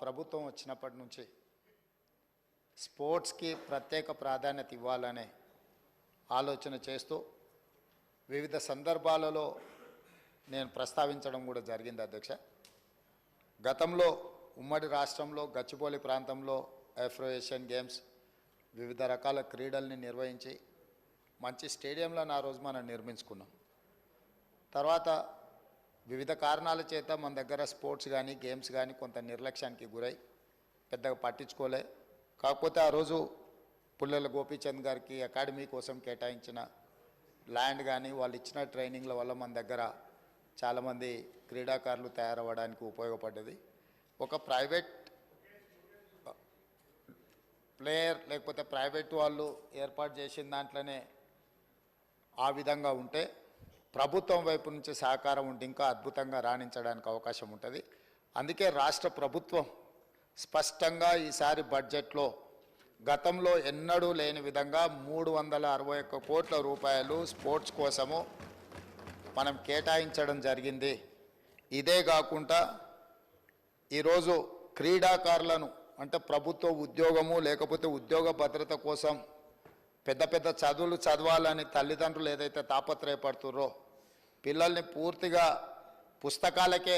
ప్రభుత్వం వచ్చినప్పటి నుంచి స్పోర్ట్స్కి ప్రత్యేక ప్రాధాన్యత ఇవ్వాలనే ఆలోచన చేస్తూ వివిధ సందర్భాలలో నేను ప్రస్తావించడం కూడా జరిగింది అధ్యక్ష. గతంలో ఉమ్మడి రాష్ట్రంలో గచ్చిబౌలి ప్రాంతంలో ఆఫ్రో ఏషియన్ గేమ్స్ వివిధ రకాల క్రీడల్ని నిర్వహించి మంచి స్టేడియంలను ఆ రోజు మనం నిర్మించుకున్నాం. తర్వాత వివిధ కారణాల చేత మన దగ్గర స్పోర్ట్స్ కానీ గేమ్స్ కానీ కొంత నిర్లక్ష్యానికి గురై పెద్దగా పట్టించుకోలే. కాకపోతే ఆ రోజు పుల్లెల గోపీచంద్ గారికి అకాడమీ కోసం కేటాయించిన ల్యాండ్ కానీ వాళ్ళు ఇచ్చిన ట్రైనింగ్ల వల్ల మన దగ్గర చాలామంది క్రీడాకారులు తయారవ్వడానికి ఉపయోగపడ్డది. ఒక ప్రైవేట్ ప్లేయర్ లేకపోతే ప్రైవేట్ వాళ్ళు ఏర్పాటు చేసిన దాంట్లోనే ఆ విధంగా ఉంటే ప్రభుత్వం వైపు నుంచి సహకారం ఉంటే ఇంకా అద్భుతంగా రాణించడానికి అవకాశం ఉంటుంది. అందుకే రాష్ట్ర ప్రభుత్వం స్పష్టంగా ఈసారి బడ్జెట్లో గతంలో ఎన్నడూ లేని విధంగా 361 కోట్ల రూపాయలు స్పోర్ట్స్ కోసము మనం కేటాయించడం జరిగింది. ఇదే కాకుండా ఈరోజు క్రీడాకారులను అంటే ప్రభుత్వ ఉద్యోగము లేకపోతే ఉద్యోగ భద్రత కోసం పెద్ద పెద్ద చదువులు చదవాలని తల్లిదండ్రులు ఏదైతే తాపత్రయపడుతుర్రో పిల్లల్ని పూర్తిగా పుస్తకాలకే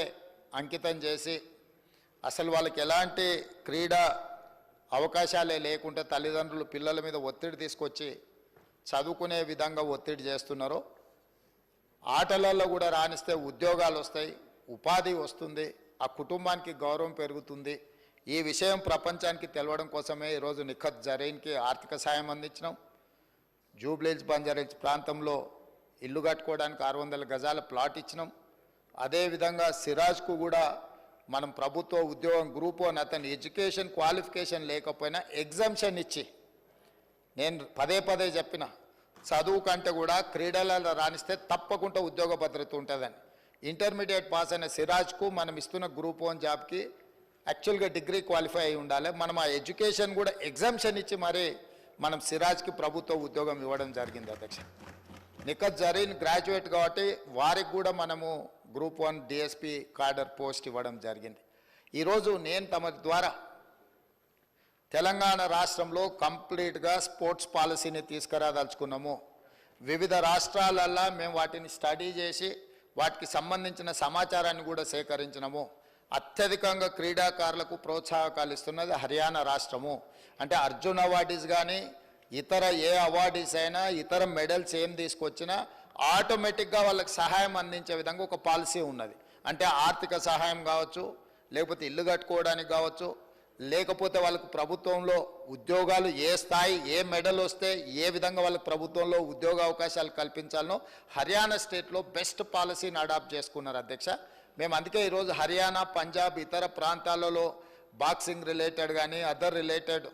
అంకితం చేసి అసలు వాళ్ళకి ఎలాంటి క్రీడా అవకాశాలే లేకుంటే తల్లిదండ్రులు పిల్లల మీద ఒత్తిడి తీసుకొచ్చి చదువుకునే విధంగా ఒత్తిడి చేస్తున్నారో ఆటలలో కూడా రాణిస్తే ఉద్యోగాలు వస్తాయి, ఉపాధి వస్తుంది, ఆ కుటుంబానికి గౌరవం పెరుగుతుంది. ఈ విషయం ప్రపంచానికి తెలవడం కోసమే ఈరోజు నిఖత్ జరీన్కి ఆర్థిక సాయం అందించినాం. జూబ్లీహిల్స్ బంజారాహిల్స్ ప్రాంతంలో ఇల్లు కట్టుకోవడానికి 600 గజాల ప్లాట్ ఇచ్చినాం. అదేవిధంగా సిరాజ్కు కూడా మనం ప్రభుత్వ ఉద్యోగం గ్రూప్ 1 అతని ఎడ్యుకేషన్ క్వాలిఫికేషన్ లేకపోయినా ఎగ్జామ్షన్ ఇచ్చి నేను పదే చెప్పిన చదువు కంటే కూడా క్రీడలలో రాణిస్తే తప్పకుండా ఉద్యోగ భద్రత ఉంటుందని. ఇంటర్మీడియట్ పాస్ అయిన సిరాజ్కు మనం ఇస్తున్న గ్రూప్ 1 జాబ్కి యాక్చువల్గా డిగ్రీ క్వాలిఫై అయి ఉండాలి. మనం ఆ ఎడ్యుకేషన్ కూడా ఎగ్జామ్షన్ ఇచ్చి మరి మనం సిరాజ్కి ప్రభుత్వ ఉద్యోగం ఇవ్వడం జరిగింది అధ్యక్ష. నిఖత్ జరీన్ గ్రాడ్యుయేట్ కాబట్టి వారికి కూడా మనము గ్రూప్ 1 డిఎస్పి కార్డర్ పోస్ట్ ఇవ్వడం జరిగింది. ఈరోజు నేను తమ ద్వారా తెలంగాణ రాష్ట్రంలో కంప్లీట్గా స్పోర్ట్స్ పాలసీని తీసుకురాదలుచుకున్నాము. వివిధ రాష్ట్రాలల్లో మేము వాటిని స్టడీ చేసి వాటికి సంబంధించిన సమాచారాన్ని కూడా సేకరించినాము. అత్యధికంగా క్రీడాకారులకు ప్రోత్సాహకాలు ఇస్తున్నది హర్యానా రాష్ట్రము. అంటే అర్జున్ అవార్డీస్ కానీ ఇతర ఏ అవార్డీస్ అయినా ఇతర మెడల్స్ ఏం తీసుకొచ్చినా ఆటోమేటిక్గా వాళ్ళకి సహాయం అందించే విధంగా ఒక పాలసీ ఉన్నది. అంటే ఆర్థిక సహాయం కావచ్చు, లేకపోతే ఇల్లు కట్టుకోవడానికి కావచ్చు, లేకపోతే వాళ్ళకు ప్రభుత్వంలో ఉద్యోగాలు ఏ స్థాయి ఏ మెడల్ వస్తే ఏ విధంగా వాళ్ళకి ప్రభుత్వంలో ఉద్యోగ అవకాశాలు కల్పించాలనో హర్యానా స్టేట్లో బెస్ట్ పాలసీని అడాప్ట్ చేసుకున్నారు అధ్యక్ష. మేము అందుకే ఈరోజు హర్యానా, పంజాబ్ ఇతర ప్రాంతాలలో బాక్సింగ్ రిలేటెడ్ కానీ అదర్ రిలేటెడ్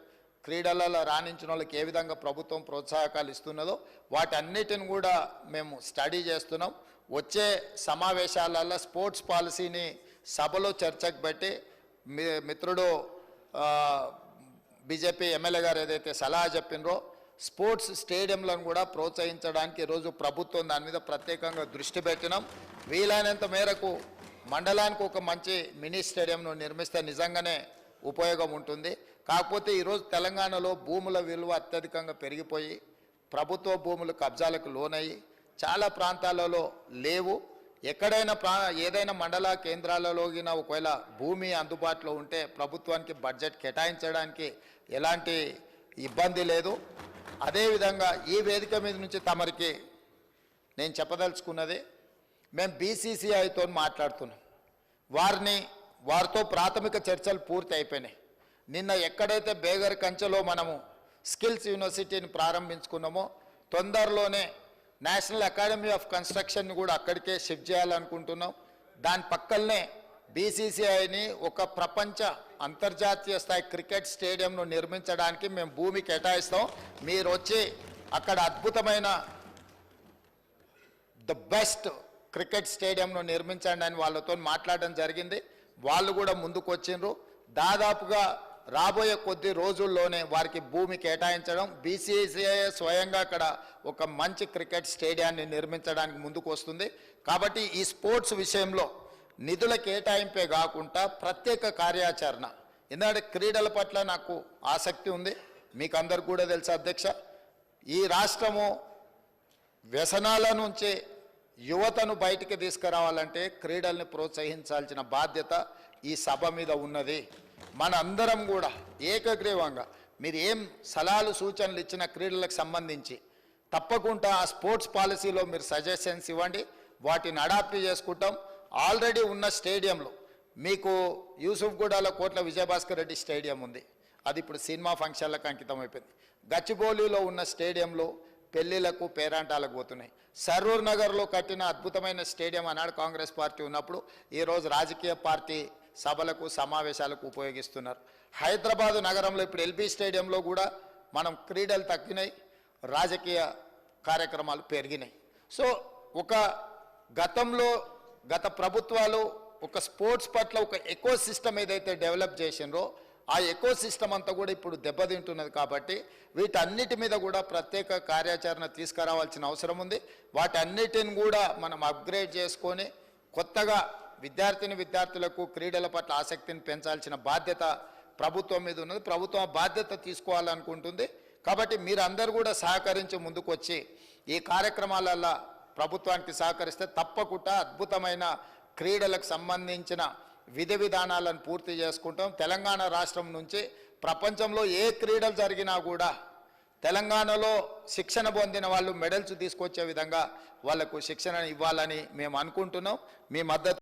క్రీడలలో రాణించిన వాళ్ళకి ఏ విధంగా ప్రభుత్వం ప్రోత్సాహకాలు ఇస్తున్నదో వాటన్నిటిని కూడా మేము స్టడీ చేస్తున్నాం. వచ్చే సమావేశాలలో స్పోర్ట్స్ పాలసీని సభలో చర్చకు పెట్టి మిత్రుడు బీజేపీ ఎమ్మెల్యే గారు ఏదైతే సలహా చెప్పినరో స్పోర్ట్స్ స్టేడియంలను కూడా ప్రోత్సహించడానికి ఈరోజు ప్రభుత్వం దాని మీద ప్రత్యేకంగా దృష్టి పెట్టినాం. వీలైనంత మేరకు మండలానికి ఒక మంచి మినీ స్టేడియంను నిర్మిస్తే నిజంగానే ఉపయోగం ఉంటుంది. కాకపోతే ఈరోజు తెలంగాణలో భూముల విలువ అత్యధికంగా పెరిగిపోయి ప్రభుత్వ భూములు కబ్జాలకు లోనయ్యి చాలా ప్రాంతాలలో లేవు. ఎక్కడైనా ఏదైనా మండల కేంద్రాలలోగిన ఒకవేళ భూమి అందుబాటులో ఉంటే ప్రభుత్వానికి బడ్జెట్ కేటాయించడానికి ఎలాంటి ఇబ్బంది లేదు. అదేవిధంగా ఈ వేదిక మీద నుంచి తమరికి నేను చెప్పదలుచుకున్నది, మేము బీసీసీఐతో మాట్లాడుతున్నాం. వారితో ప్రాథమిక చర్చలు పూర్తి అయిపోయినాయి. నిన్న ఎక్కడైతే బేగర్ కంచెలో మనము స్కిల్స్ యూనివర్సిటీని ప్రారంభించుకున్నామో తొందరలోనే నేషనల్ అకాడమీ ఆఫ్ కన్స్ట్రక్షన్ని కూడా అక్కడికే షిఫ్ట్ చేయాలనుకుంటున్నాం. దాని పక్కనే బీసీసీఐని ఒక ప్రపంచ అంతర్జాతీయ స్థాయి క్రికెట్ స్టేడియంను నిర్మించడానికి మేము భూమి కేటాయిస్తాం. మీరు వచ్చి అక్కడ అద్భుతమైన ద బెస్ట్ క్రికెట్ స్టేడియంను నిర్మించండి అని వాళ్ళతో మాట్లాడడం జరిగింది. వాళ్ళు కూడా ముందుకు వచ్చిండ్రు. దాదాపుగా రాబోయే కొద్ది రోజుల్లోనే వారికి భూమి కేటాయించడం, బీసీసీఐ స్వయంగా అక్కడ ఒక మంచి క్రికెట్ స్టేడియాన్ని నిర్మించడానికి ముందుకు వస్తుంది. కాబట్టి ఈ స్పోర్ట్స్ విషయంలో నిధుల కేటాయింపే కాకుండా ప్రత్యేక కార్యాచరణ ఎందుకంటే క్రీడల పట్ల నాకు ఆసక్తి ఉంది. మీకు అందరు కూడా తెలుసు అధ్యక్ష, ఈ రాష్ట్రము వ్యసనాల నుంచి యువతను బయటికి తీసుకురావాలంటే క్రీడల్ని ప్రోత్సహించాల్సిన బాధ్యత ఈ సభ మీద ఉన్నది. మన అందరం కూడా ఏకగ్రీవంగా మీరు ఏం సలహాలు సూచనలు ఇచ్చిన క్రీడలకు సంబంధించి తప్పకుండా ఆ స్పోర్ట్స్ పాలసీలో మీరు సజెషన్స్ ఇవ్వండి, వాటిని అడాప్ట్ చేసుకుంటాం. ఆల్రెడీ ఉన్న స్టేడియంలో మీకు యూసుఫ్గూడలో కోట్ల విజయభాస్కర్ రెడ్డి స్టేడియం ఉంది, అది ఇప్పుడు సినిమా ఫంక్షన్లకు అంకితం అయిపోయింది. గచ్చిబౌలిలో ఉన్న స్టేడియంలో పెళ్లిళ్లకు పేరాంటాలకు పోతున్నాయి. సరూర్ నగర్లో కట్టిన అద్భుతమైన స్టేడియం ఆనాడు కాంగ్రెస్ పార్టీ ఉన్నప్పుడు ఈరోజు రాజకీయ పార్టీ సభలకు సమావేశాలకు ఉపయోగిస్తున్నారు. హైదరాబాదు నగరంలో ఇప్పుడు ఎల్బీ స్టేడియంలో కూడా మనం క్రీడలు తగ్గినాయి, రాజకీయ కార్యక్రమాలు పెరిగినాయి. సో ఒక గతంలో గత ప్రభుత్వాలు ఒక స్పోర్ట్స్ పట్ల ఒక ఎకో సిస్టమ్ ఏదైతే డెవలప్ చేసినరో ఆ ఎకో సిస్టమ్ అంతా కూడా ఇప్పుడు దెబ్బతింటున్నది. కాబట్టి వీటన్నిటి మీద కూడా ప్రత్యేక కార్యాచరణ తీసుకురావాల్సిన అవసరం ఉంది. వాటన్నిటిని కూడా మనం అప్గ్రేడ్ చేసుకొని కొత్తగా విద్యార్థులకు క్రీడల పట్ల ఆసక్తిని పెంచాల్సిన బాధ్యత ప్రభుత్వం మీద ఉన్నది. ప్రభుత్వం బాధ్యత తీసుకోవాలనుకుంటుంది. కాబట్టి మీరందరూ కూడా సహకరించి ముందుకు వచ్చి ఈ కార్యక్రమాలలో ప్రభుత్వానికి సహకరిస్తే తప్పకుండా అద్భుతమైన క్రీడలకు సంబంధించిన విధి విధానాలను పూర్తి చేసుకుంటాం. తెలంగాణ రాష్ట్రం నుంచి ప్రపంచంలో ఏ క్రీడలు జరిగినా కూడా తెలంగాణలో శిక్షణ పొందిన వాళ్ళు మెడల్స్ తీసుకొచ్చే విధంగా వాళ్లకు శిక్షణ ఇవ్వాలని మేము అనుకుంటున్నాం. మీ మద్దతు